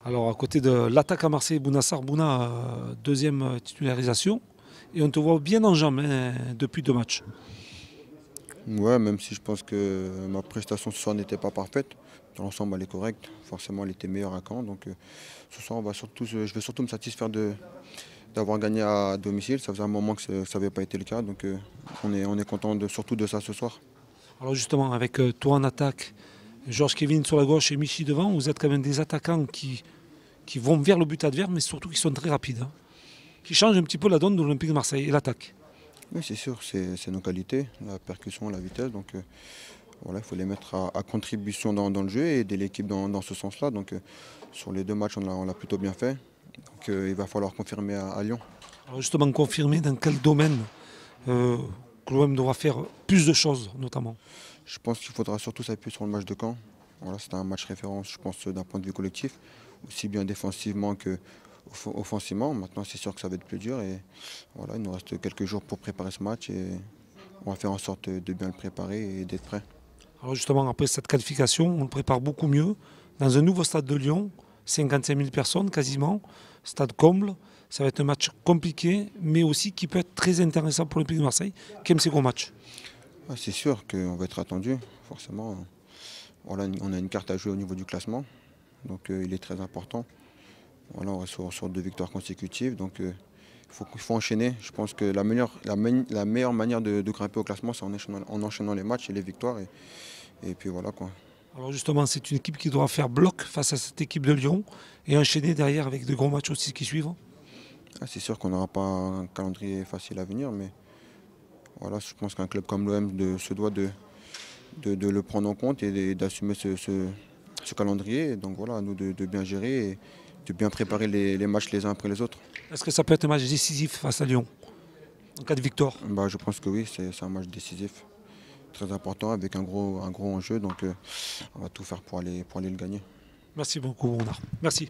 Alors à côté de l'attaque à Marseille, Bounassar Bouna, deuxième titularisation. Et on te voit bien en jambes depuis 2 matchs. Ouais, même si je pense que ma prestation ce soir n'était pas parfaite, dans l'ensemble elle est correcte. Forcément elle était meilleure à Caen. Donc ce soir je vais surtout me satisfaire d'avoir gagné à domicile. Ça faisait un moment que ça n'avait pas été le cas. Donc on est content surtout de ça ce soir. Alors justement, avec toi en attaque, Georges Kevin sur la gauche et Michi devant, vous êtes quand même des attaquants qui vont vers le but adverse, mais surtout qui sont très rapides, hein, qui changent un petit peu la donne de l'Olympique de Marseille et l'attaque. Oui, c'est sûr, c'est nos qualités, la percussion, la vitesse. Donc voilà, il faut les mettre à contribution dans le jeu et aider l'équipe dans ce sens-là. Donc sur les 2 matchs, on l'a plutôt bien fait. Donc il va falloir confirmer à Lyon. Alors justement, confirmer dans quel domaine que l'OM devra faire plus de choses, notamment. Je pense qu'il faudra surtout s'appuyer sur le match de Caen. Voilà, c'était un match référence, je pense, d'un point de vue collectif, aussi bien défensivement que offensivement. Maintenant, c'est sûr que ça va être plus dur. Et voilà, il nous reste quelques jours pour préparer ce match et on va faire en sorte de bien le préparer et d'être prêt. Alors justement, après cette qualification, on le prépare beaucoup mieux. Dans un nouveau stade de Lyon, 55 000 personnes quasiment, stade comble. Ça va être un match compliqué, mais aussi qui peut être très intéressant pour l'Olympique de Marseille, qui aime ces gros matchs. Ouais, c'est sûr qu'on va être attendu, forcément. Voilà, on a une carte à jouer au niveau du classement, donc il est très important. Voilà, on reste sur 2 victoires consécutives, donc il faut enchaîner. Je pense que la meilleure manière de grimper au classement, c'est en enchaînant les matchs et les victoires. Et puis voilà quoi. Alors justement, c'est une équipe qui doit faire bloc face à cette équipe de Lyon et enchaîner derrière avec de gros matchs aussi qui suivent. Ah, c'est sûr qu'on n'aura pas un calendrier facile à venir, mais voilà, je pense qu'un club comme l'OM se doit de le prendre en compte et d'assumer ce calendrier. Et donc voilà, à nous de bien gérer et de bien préparer les matchs les uns après les autres. Est-ce que ça peut être un match décisif face à Lyon en cas de victoire? Bah, je pense que oui, c'est un match décisif, très important, avec un gros enjeu. Donc on va tout faire pour aller le gagner. Merci beaucoup, Bernard. Merci.